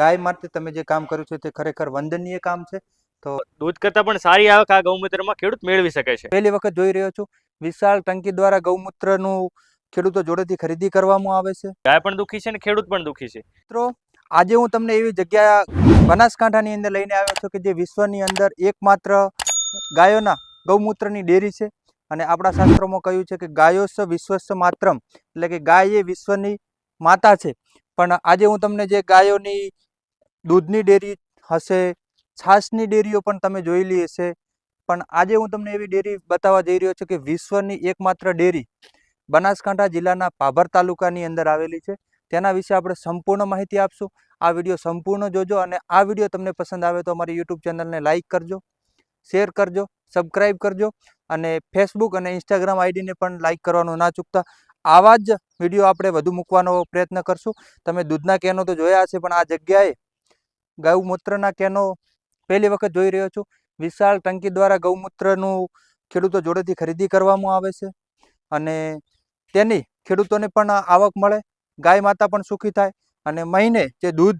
ગાય માટે તમે જે કામ કર્યું છે તે ખરેખર વંદનીય કામ છે. તો દૂધ કરતાં પણ સારી આવક આ ગૌમૂત્રમાં ખેડૂત મેળવી શકે છે. પહેલી વખત જોઈ રહ્યો છું વિશાળ ટંકી દ્વારા ગૌમૂત્રનું ખેડૂતો જોડેથી ખરીદી કરવામાં આવે છે. ગાય પણ દુઃખી છે ને ખેડૂત પણ દુઃખી છે. મિત્રો આજે હું તમને એવી જગ્યા બનાસકાંઠાની અંદર લઈને આવ્યો છું કે જે વિશ્વની અંદર એકમાત્ર ગાયોના ગૌમૂત્રની ડેરી છે. અને આપણા શાસ્ત્રોમાં કહ્યું છે કે ગાયોસ વિશ્વસ્ય માત્રમ, એટલે કે ગાય એ વિશ્વની માતા છે. પણ આજે હું તમને જે ગાયોની દૂધની ડેરી હશે, છાશની ડેરીઓ પણ તમે જોયેલી હશે, પણ આજે હું તમને એવી ડેરી બતાવવા જઈ રહ્યો છું કે વિશ્વની એકમાત્ર ડેરી બનાસકાંઠા જિલ્લાના ભાભર તાલુકાની અંદર આવેલી છે. તેના વિશે આપણે સંપૂર્ણ માહિતી આપશું. આ વિડીયો સંપૂર્ણ જોજો અને આ વિડીયો તમને પસંદ આવે તો અમારી યુટ્યુબ ચેનલને લાઇક કરજો, શેર કરજો, સબસ્ક્રાઈબ કરજો અને ફેસબુક અને ઇન્સ્ટાગ્રામ આઈડીને પણ લાઇક કરવાનું ના ચૂકતા. આવા જ વિડીયો આપણે વધુ મૂકવાનો પ્રયત્ન કરશું. તમે દૂધના કેનો તો જોયા હશે, પણ આ જગ્યાએ ગૌમૂત્રના કેનો પહેલી વખત જોઈ રહ્યો છું. વિશાળ ટંકી દ્વારા ગૌમૂત્રનું ખેડૂતો જોડેથી ખરીદી કરવામાં આવે છે અને તેની ખેડૂતોને પણ આવક મળે, ગાય માતા પણ સુખી થાય અને મહિને જે દૂધ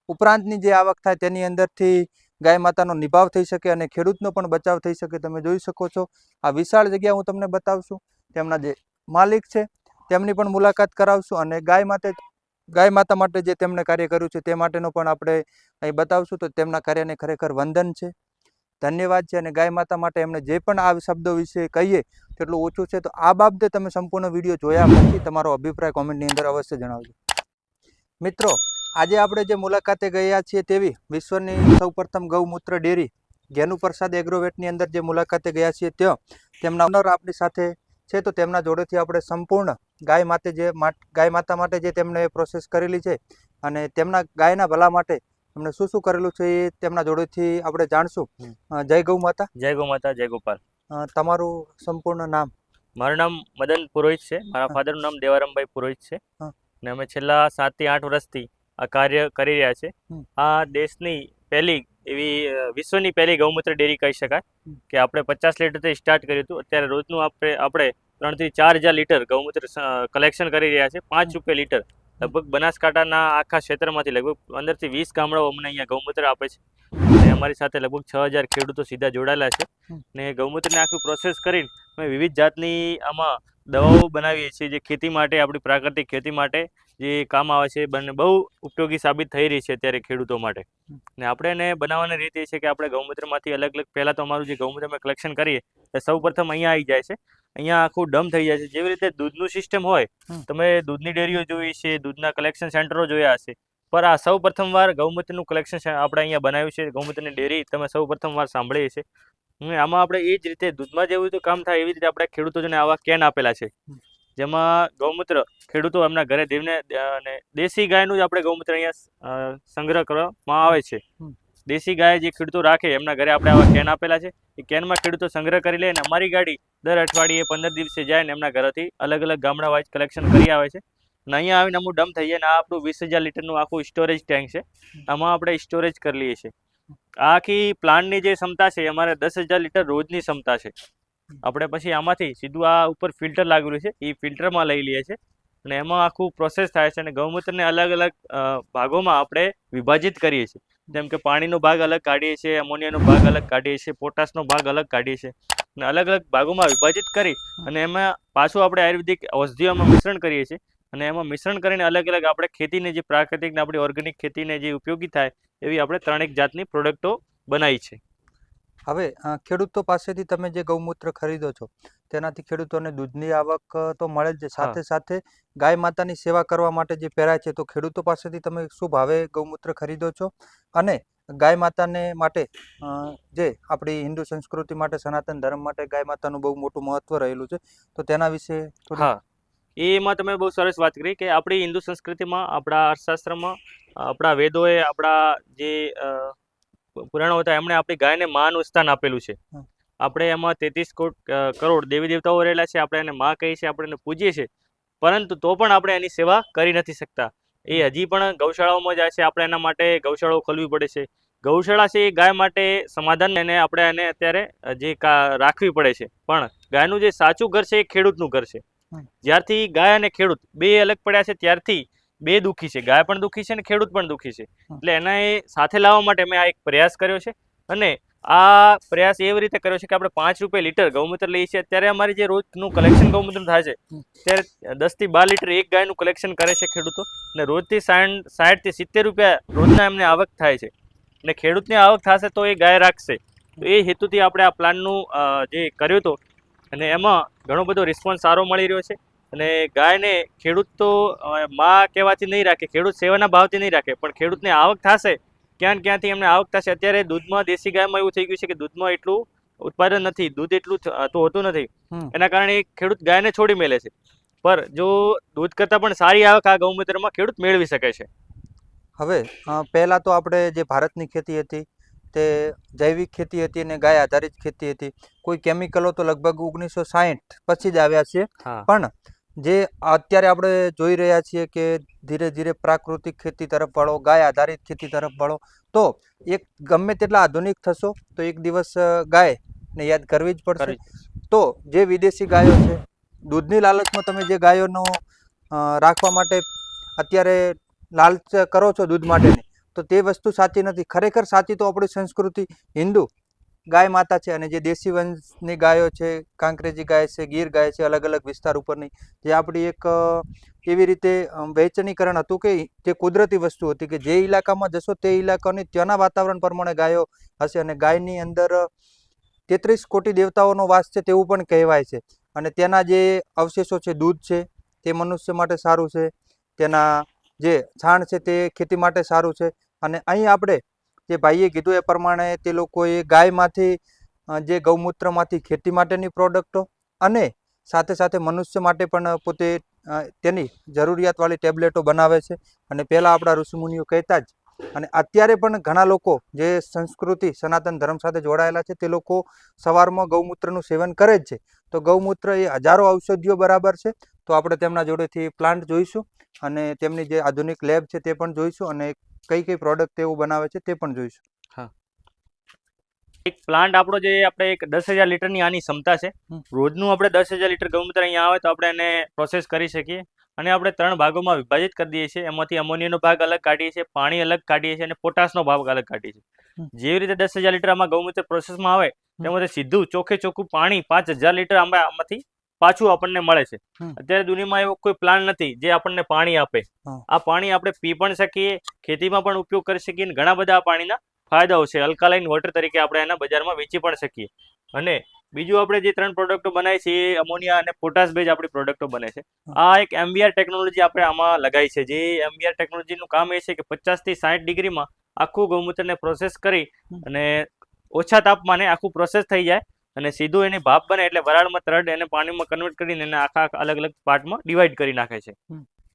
ઉપરાંતની જે આવક થાય તેની અંદરથી ગાય માતાનો નિભાવ થઈ શકે અને ખેડૂતનો પણ બચાવ થઈ શકે. તમે જોઈ શકો છો આ વિશાળ જગ્યા હું તમને બતાવશું. તેમના જે માલિક છે તેમની પણ મુલાકાત કરાવશું અને ગાય માતા માટે જે તેમણે કાર્ય કર્યું છે તે માટેનો પણ આપણે અહીં બતાવશું. તો તેમના કાર્યને ખરેખર વંદન છે, ધન્યવાદ છે. અને ગાય માતા માટે એમણે જે પણ આ શબ્દો વિશે કહીએ તેટલું ઓછું છે. તો આ બાબતે તમે સંપૂર્ણ વિડીયો જોયા પછી તમારો અભિપ્રાય કોમેન્ટની અંદર અવશ્ય જણાવજો. મિત્રો આજે આપણે જે મુલાકાતે ગયા છીએ તેવી વિશ્વની સૌપ્રથમ ગૌમૂત્ર ડેરી ઘેનુ પ્રસાદ એગ્રોવેટની અંદર જે મુલાકાતે ગયા છીએ ત્યાં તેમના ઓનર આપણી સાથે છે. તો તેમના જોડેથી આપણે સંપૂર્ણ ગાય માતા માટે જે તેમણે પ્રોસેસ કરેલી છે અને તેમના ગાયના ભલા માટે એમણે શું શું કરેલું છે એ તેમના જોડેથી આપણે જાણશું. જય ગૌ માતા. જય ગૌ માતા, જય ગોપાલ. તમારું સંપૂર્ણ નામ? મારું નામ મદન પુરોહિત છે. મારા ફાધરનું નામ દેવારામભાઈ પુરોહિત છે અને અમે છેલ્લા 7 થી 8 વર્ષથી આ કાર્ય કરી રહ્યા છે. આ દેશની પહેલી એવી વિશ્વની પહેલી ગૌમૂત્ર ડેરી કહી શકાય કે આપણે 50 લીટરથી સ્ટાર્ટ કર્યું હતું. અત્યારે રોજનું આપણે 3 થી 4,000 લીટર ગૌમૂત્ર કલેક્શન કરી રહ્યા છે. 5 રૂપિયા લીટર લગભગ બનાસકાંઠાના આખા ક્ષેત્રમાંથી લગભગ 15 થી 20 ગામડાઓ અમને અહીંયા ગૌમૂત્ર આપે છે અને અમારી સાથે લગભગ 6,000 ખેડૂતો સીધા જોડાયેલા છે. ને ગૌમૂત્રની આખું પ્રોસેસ કરીને અમે વિવિધ જાતની આમાં દવાઓ બનાવીએ છીએ જે ખેતી માટે, આપણી પ્રાકૃતિક ખેતી માટે જે કામ આવે છે, બંને બહુ ઉપયોગી સાબિત થઈ રહી છે અત્યારે ખેડૂતો માટે. ને આપણે એને બનાવવાની રીત એ છે કે આપણે ગૌમૂત્રમાંથી અલગ અલગ પહેલાં તો અમારું જે ગૌમૂત્ર અમે કલેક્શન કરીએ એ સૌ પ્રથમ અહીંયા આવી જાય છે. અહીંયા આખું ડમ થઈ જાય છે. જેવી રીતે દૂધનું સિસ્ટમ હોય, તમે દૂધની ડેરીઓ જોઈ છે, દૂધના કલેક્શન સેન્ટરો જોયા હશે, પર આ સૌ પ્રથમવાર ગૌમૂત્રનું કલેક્શન આપણે અહીંયા બનાવ્યું છે. ગૌમૂત્રની ડેરી તમે સૌ પ્રથમવાર સાંભળીએ છે. આમાં આપણે એ જ રીતે દૂધમાં જેવું રીતે કામ થાય એવી રીતે આપણે ખેડૂતોને આવા કેન આપેલા છે જેમાં ગૌમૂત્ર ખેડૂતો એમના ઘરે દેવને અને દેશી ગાયનું જ આપણે ગૌમૂત્ર અહીંયા સંગ્રહ કરવામાં આવે છે. દેશી ગાય જે ખેડૂતો રાખે એમના ઘરે આપણે આવા કેન આપેલા છે. એ કેનમાં ખેડૂતો સંગ્રહ કરી લે અને અમારી ગાડી દર અઠવાડિયે 15 દિવસે જાય ને એમના ઘરેથી અલગ અલગ ગામડા વાઇઝ કલેક્શન કરી આવે છે. અને અહીંયા આવીને અમુક ડમ થઈ જાય ને આ આપણું 20,000 લીટરનું આખું સ્ટોરેજ ટેન્ક છે. આમાં આપણે સ્ટોરેજ કરી લઈએ છીએ. આખી પ્લાન્ટની જે ક્ષમતા છે અમારે 10,000 લીટર રોજની ક્ષમતા છે. આપણે પછી આમાંથી સીધું આ ઉપર ફિલ્ટર લાગેલું છે, એ ફિલ્ટરમાં લઈ લઈએ છીએ અને એમાં આખું પ્રોસેસ થાય છે. અને ગૌમૂત્રને અલગ અલગ ભાગોમાં આપણે વિભાજિત કરીએ છીએ. જેમ કે પાણીનો ભાગ અલગ કાઢીએ છીએ, એમોનિયાનો ભાગ અલગ કાઢીએ છીએ, પોટાશનો ભાગ અલગ કાઢીએ છીએ અને અલગ અલગ ભાગોમાં વિભાજિત કરી અને એમાં પાછું આપણે આયુર્વેદિક ઔષધિઓમાં મિશ્રણ કરીએ છીએ અને એમાં મિશ્રણ કરીને અલગ અલગ આપણે ખેતીને જે પ્રાકૃતિક ને આપણી ઓર્ગેનિક ખેતીને જે ઉપયોગી થાય એવી આપણે 3 જાતની પ્રોડક્ટો બનાવી છે. હવે ખેડૂતો પાસેથી તમે જે ગૌમૂત્ર ખરીદો છો તેનાથી ખેડૂતોને દૂધની આવક તો મળે જ છે, સાથે સાથે ગાય માતાની સેવા કરવા માટે જે પહેરાય છે, તો ખેડૂતો પાસેથી તમે શું ભાવે ગૌમૂત્ર ખરીદો છો અને ગાય માતાને માટે જે આપણી હિન્દુ સંસ્કૃતિ માટે, સનાતન ધર્મ માટે ગાય માતાનું બહુ મોટું મહત્વ રહેલું છે, તો તેના વિશે હા, એમાં તમે બહુ સરસ વાત કરી કે આપણી હિન્દુ સંસ્કૃતિમાં, આપણા અર્થશાસ્ત્રમાં, આપણા વેદોએ, આપણા જે પુરાણો હતા એમણે આપણી ગાયને માનું સ્થાન આપેલું છે. આપણે એમાં 33 કરોડ દેવી દેવતાઓ રહેલા છે. આપણે એને માં કહીએ છીએ, આપણે એને પૂજીએ છીએ, પરંતુ તો પણ આપણે એની સેવા કરી નથી શકતા. એ હજી પણ ગૌશાળાઓમાં જાય છે. આપણે એના માટે ગૌશાળાઓ ખોલવી પડે છે. ગૌશાળા છે એ ગાય માટે સમાધાન એને આપણે એને અત્યારે જે રાખવી પડે છે. પણ ગાયનું જે સાચું ઘર છે એ ખેડૂતનું ઘર છે. જ્યારથી ગાય અને ખેડૂત બે અલગ પડ્યા છે ત્યારથી બે દુઃખી છે, ગાય પણ દુઃખી છે અને ખેડૂત પણ દુઃખી છે. એટલે એના એ સાથે લાવવા માટે મેં આ એક પ્રયાસ કર્યો છે. અને આ પ્રયાસ એવી રીતે કર્યો છે કે આપણે 5 રૂપિયા લીટર ગૌમૂત્ર લઈએ છીએ. અત્યારે અમારી જે રોજનું કલેક્શન ગૌમૂત્ર થાય છે ત્યારે 10 થી 12 લીટર એક ગાયનું કલેક્શન કરે છે ખેડૂતો, અને રોજથી 60 થી 70 રૂપિયા રોજના એમને આવક થાય છે. અને ખેડૂતની આવક થશે તો એ ગાય રાખશે. તો એ હેતુથી આપણે આ પ્લાનનું જે કર્યું હતું, અને એમાં ઘણો બધો રિસ્પોન્સ સારો મળી રહ્યો છે. અને ગાયને ખેડૂત તો માં કહેવાથી નહીં રાખે, ખેડૂત સેવાના ભાવથી નહીં રાખે, પણ ખેડૂતને આવક થશે ક્યાંથી એમને આવક થશે. અત્યારે દૂધમાં દેશી ગાયમાં એવું થઈ ગયું છે કે દૂધમાં એટલું ઉત્પાદન નથી, દૂધ એટલું તો હોતું નથી. એના કારણે ખેડૂત ગાયને છોડી મેલે છે. પર જો દૂધ કરતાં પણ સારી આવક આ ગૌમૂત્રમાં ખેડૂત મેળવી શકે છે. હવે પહેલાં તો આપણે જે ભારતની ખેતી હતી તે જૈવિક ખેતી હતી અને ગાય આધારિત ખેતી હતી. કોઈ કેમિકલો તો લગભગ 1960 પછી જ આવ્યા છે. પણ જે અત્યારે આપણે જોઈ રહ્યા છીએ કે ધીરે ધીરે પ્રાકૃતિક ખેતી તરફ વળો, ગાય આધારિત ખેતી તરફ વળો, તો એક ગમે તેટલા આધુનિક થશો તો એક દિવસ ગાયને યાદ કરવી જ પડશે. તો જે વિદેશી ગાયો છે, દૂધની લાલચમાં તમે જે ગાયોનો રાખવા માટે અત્યારે લાલચ કરો છો દૂધ માટેની, તો તે વસ્તુ સાચી નથી. ખરેખર સાચી તો આપણી સંસ્કૃતિ હિન્દુ ગાય માતા છે. અને જે દેશી વંશની ગાયો છે, કાંકરેજી ગાય છે, ગીર ગાય છે, અલગ અલગ વિસ્તાર ઉપરની, જે આપણી એક એવી રીતે વહેંચણીકરણ હતું કે જે કુદરતી વસ્તુ હતી કે જે ઇલાકામાં જશો તે ઇલાકાની ત્યાંના વાતાવરણ પ્રમાણે ગાયો હશે. અને ગાયની અંદર 33 કોટી દેવતાઓનો વાસ છે તેવું પણ કહેવાય છે. અને તેના જે અવશેષો છે, દૂધ છે, તે મનુષ્ય માટે સારું છે. તેના જે છાણ છે તે ખેતી માટે સારું છે. અને અહીં આપણે જે ભાઈએ કીધું એ પ્રમાણે તે લોકોએ ગાયમાંથી જે ગૌમૂત્રમાંથી ખેતી માટેની પ્રોડક્ટો અને સાથે સાથે મનુષ્ય માટે પણ પોતે તેની જરૂરિયાતવાળી ટેબ્લેટો બનાવે છે. અને પહેલાં આપણા ઋષિમુનિઓ કહેતા જ, અને અત્યારે પણ ઘણા લોકો જે સંસ્કૃતિ સનાતન ધર્મ સાથે જોડાયેલા છે તે લોકો સવારમાં ગૌમૂત્રનું સેવન કરે જ છે. તો ગૌમૂત્ર એ હજારો ઔષધિઓ બરાબર છે. તો આપણે તેમના જોડેથી પ્લાન્ટ જોઈશું અને તેમની જે આધુનિક લેબ છે તે પણ જોઈશું, અને કઈ કઈ પ્રોડક્ટ તેવું બનાવે છે તે પણ જોઈશું. એક પ્લાન્ટ આપણો જે આપણે એક 10,000 લીટરની આની ક્ષમતા છે. રોજનું આપણે 10,000 લીટર ગૌમૂત્ર અહીંયા આવે તો આપણે એને પ્રોસેસ કરી શકીએ. અને આપણે 3 ભાગોમાં વિભાજિત કરી દઈએ છીએ. એમાંથી અમોનિયાનો ભાગ અલગ કાઢીએ છીએ, પાણી અલગ કાઢીએ છીએ અને પોટાશનો ભાગ અલગ કાઢીએ છીએ. જેવી રીતે 10,000 લીટર આમાં ગૌમૂત્ર પ્રોસેસમાં આવે તેમાંથી સીધું ચોખ્ખું પાણી 5,000 લીટર આમાંથી પાછું આપણને મળે છે. અત્યારે દુનિયામાં એવો કોઈ પ્લાન નથી જે આપણને પાણી આપે. આ પાણી આપણે પી પણ શકીએ, ખેતીમાં પણ ઉપયોગ કરી શકીએ, અને ઘણા બધા આ પાણીના ફાયદાઓ છે. અલ્કાલાઇન વોટર તરીકે આપણે એના બજારમાં વેચી પણ શકીએ. અને બીજું આપણે જે 3 પ્રોડક્ટો બનાવી છે એ અમોનિયા અને પોટાશ બેઝ આપણી પ્રોડક્ટો બને છે. આ એક MVR ટેકનોલોજી આપણે આમાં લગાવી છે. જે MVR ટેકનોલોજીનું કામ એ છે કે 50 થી 60 ડિગ્રીમાં આખું ગૌમૂત્રને પ્રોસેસ કરી અને ઓછા તાપમાને આખું પ્રોસેસ થઈ જાય અને સીધું એની ભાપ બને એટલે વરાળમાં તરત એને પાણીમાં કન્વર્ટ કરીને એને આખા અલગ અલગ પાર્ટમાં ડિવાઈડ કરી નાખે છે.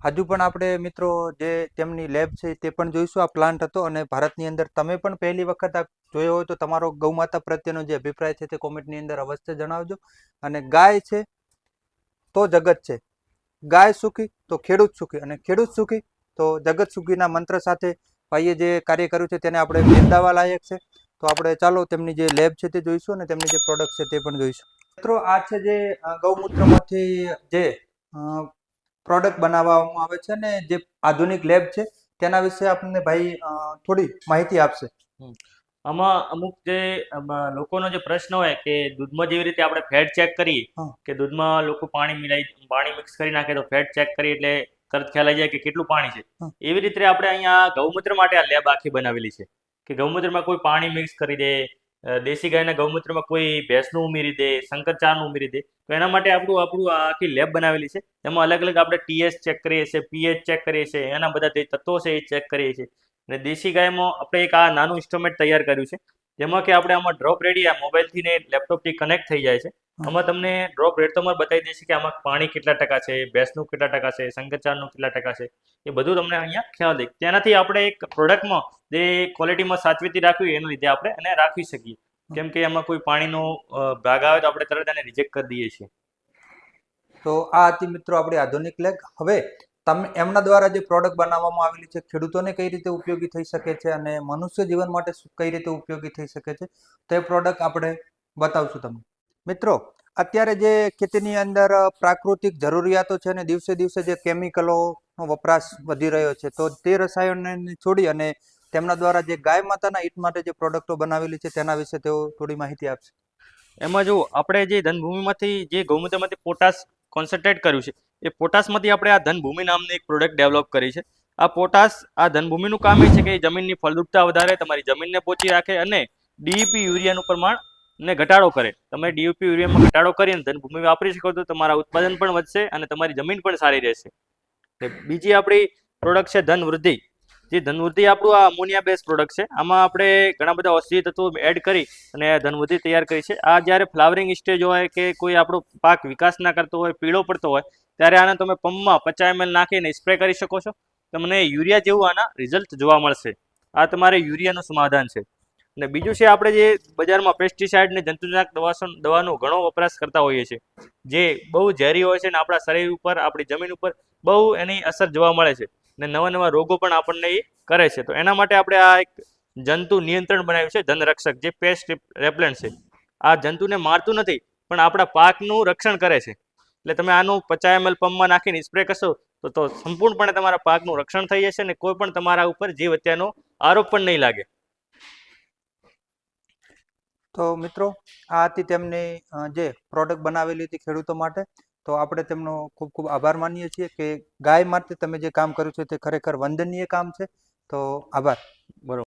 હજુ પણ આપણે મિત્રો જે તેમની લેબ છે તે પણ જોઈશું. આ પ્લાન્ટ હતો અને ભારતની અંદર તમે પણ પહેલી વખત આ જોયો હોય તો તમારો ગૌમાતા પ્રત્યેનો જે અભિપ્રાય છે તે કોમેન્ટની અંદર અવશ્ય જણાવજો. અને ગાય છે તો જગત છે, ગાય સુખી તો ખેડૂત સુખી, અને ખેડૂત સુખી તો જગત સુખીના મંત્ર સાથે ભાઈએ જે કાર્ય કર્યું છે તેને આપણે બિરદાવવા લાયક છે. તો આપણે ચાલો તેમની જે લેબ છે તે જોઈશું અને તેમની જે પ્રોડક્ટ છે તે પણ જોઈશું. મિત્રો આ છે જે ગૌમૂત્રમાંથી જે પ્રોડક્ટ બનાવવામાં આવે છે અને જે આધુનિક લેબ છે તેના વિશે આપણને ભાઈ થોડી માહિતી આપશે. આમાં અમુક જે લોકોનો જે પ્રશ્ન હોય કે દૂધમાં જેવી રીતે આપણે ફેટ ચેક કરીએ કે દૂધમાં લોકો પાણી મિક્સ કરી નાખે તો ફેટ ચેક કરી એટલે તરત ખ્યાલ આવી જાય કે કેટલું પાણી છે. એવી રીતે આપણે અહીંયા ગૌમૂત્ર માટે આ લેબ આખી બનાવેલી છે કે ગૌમૂત્રમાં કોઈ પાણી મિક્સ કરી દે, દેશી ગાયના ગૌમૂત્રમાં કોઈ ભેંસનું ઉમેરી દે, શંકરચારનું ઉમેરી દે, તો એના માટે આપણું આખી લેબ બનાવેલી છે. એમાં અલગ અલગ આપણે TS ચેક કરીએ છીએ, pH ચેક કરીએ છીએ, એના બધા જે તત્વો છે એ ચેક કરીએ છીએ. અને દેશી ગાયમાં આપણે એક આ નાનું ઇન્સ્ટ્રુમેન્ટ તૈયાર કર્યું છે જેમાં કે આપણે આમાં ડ્રોપ રેડી આ મોબાઈલથી ને લેપટોપથી કનેક્ટ થઈ જાય છે. આમાં તમને ડ્રોપ રેટ તો બતાવી દેશે કે આમાં પાણી કેટલા ટકા છે, ભેંસનું કેટલા ટકા છે, શંકરચારનું કેટલા ટકા છે, એ બધું તમને અહીંયા ખ્યાલ દે. તેનાથી આપણે એક પ્રોડક્ટમાં જે ક્વોલિટીમાં સાચવીતી રાખવી એના લીધે આપણે એને રાખી શકીએ. કેમ કે એમાં કોઈ પાણીનો ભાગ આવે તો આપણે તરત એને રિજેક્ટ કરી દઈએ છીએ. તો આ હતી મિત્રો આપણી આધુનિક લેબ. હવે તમે એમના દ્વારા જે પ્રોડક્ટ બનાવવામાં આવેલી છે ખેડૂતોને કઈ રીતે ઉપયોગી થઈ શકે છે અને મનુષ્ય જીવન માટે કઈ રીતે ઉપયોગી થઈ શકે છે તે પ્રોડક્ટ આપણે બતાવશું તમને. મિત્રો અત્યારે જે ખેતીની અંદર પ્રાકૃતિક જરૂરિયાતો છે અને દિવસે દિવસે જે કેમિકલોનો વપરાશ વધી રહ્યો છે, તો તે રસાયણોને છોડી અને તેમના દ્વારા જે ગાય માતાના હિત માટે જે પ્રોડક્ટો બનાવેલી છે તેના વિશે તેઓ થોડી માહિતી આપશે. એમાં જો આપણે જે ધનભૂમિમાંથી જે ગૌમૂત્રમાંથી પોટાશ કોન્સન્ટ્રેટ કર્યું છે, એ પોટાશમાંથી આપણે આ ધનભૂમિ નામની એક પ્રોડક્ટ ડેવલપ કરી છે. આ પોટાશ, આ ધનભૂમિનું કામ એ છે કે એ જમીનની ફળદ્રુપતા વધારે, તમારી જમીનને પહોંચી રાખે અને ડીઈપી યુરિયાનું પ્રમાણ ને ઘટાડો કરે. તમે ડીઈપી યુરિયામાં ઘટાડો કરીને ધનભૂમિ વાપરી શકો તો તમારા ઉત્પાદન પણ વધશે અને તમારી જમીન પણ સારી રહેશે. બીજી આપણી પ્રોડક્ટ છે ધનવૃદ્ધિ. જે ધનવૃદ્ધિ આપણું આ અમોનિયા બેઝ પ્રોડક્ટ છે. આમાં આપણે ઘણા બધા ઔષધીય તત્વો એડ કરી અને ધનવૃદ્ધિ તૈયાર કરી છે. આ જ્યારે ફ્લાવરિંગ સ્ટેજ હોય કે કોઈ આપણો પાક વિકાસ ના કરતો હોય, પીળો પડતો હોય, ત્યારે આને તમે પંપમાં 50 ml નાખીને સ્પ્રે કરી શકો છો. તમને યુરિયા જેવું આના રિઝલ્ટ જોવા મળશે. આ તમારે યુરિયાનું સમાધાન છે. અને બીજું છે, આપણે જે બજારમાં પેસ્ટિસાઇડ ને જંતુનાશક દવાનો ઘણો વપરાશ કરતા હોઈએ છીએ, જે બહુ ઝેરી હોય છે ને આપણા શરીર ઉપર, આપણી જમીન ઉપર બહુ એની અસર જોવા મળે છે ને નવા નવા રોગો પણ આપણને એ કરે છે. તો એના માટે આપણે આ એક જંતુ નિયંત્રણ બનાવ્યું છે, ધનરક્ષક, જે પેસ્ટ રેપલેન્ટ છે. આ જંતુને મારતું નથી પણ આપણા પાકનું રક્ષણ કરે છે. એટલે તમે આનું 50 ml પંપમાં નાખીને સ્પ્રે કરશો તો સંપૂર્ણપણે તમારા પાકનું રક્ષણ થઈ જશે અને કોઈ પણ તમારા ઉપર જીવ હત્યાનો આરોપ પણ નહીં લાગે. તો મિત્રો, આ હતી તેમની જે પ્રોડક્ટ બનાવેલી હતી ખેડૂતો માટે. તો આપણે તેમનો ખૂબ ખૂબ આભાર માનીએ છીએ કે ગાય માટે તમે જે કામ કર્યું છે તે ખરેખર વંદનીય કામ છે. તો આભાર. બરોબર.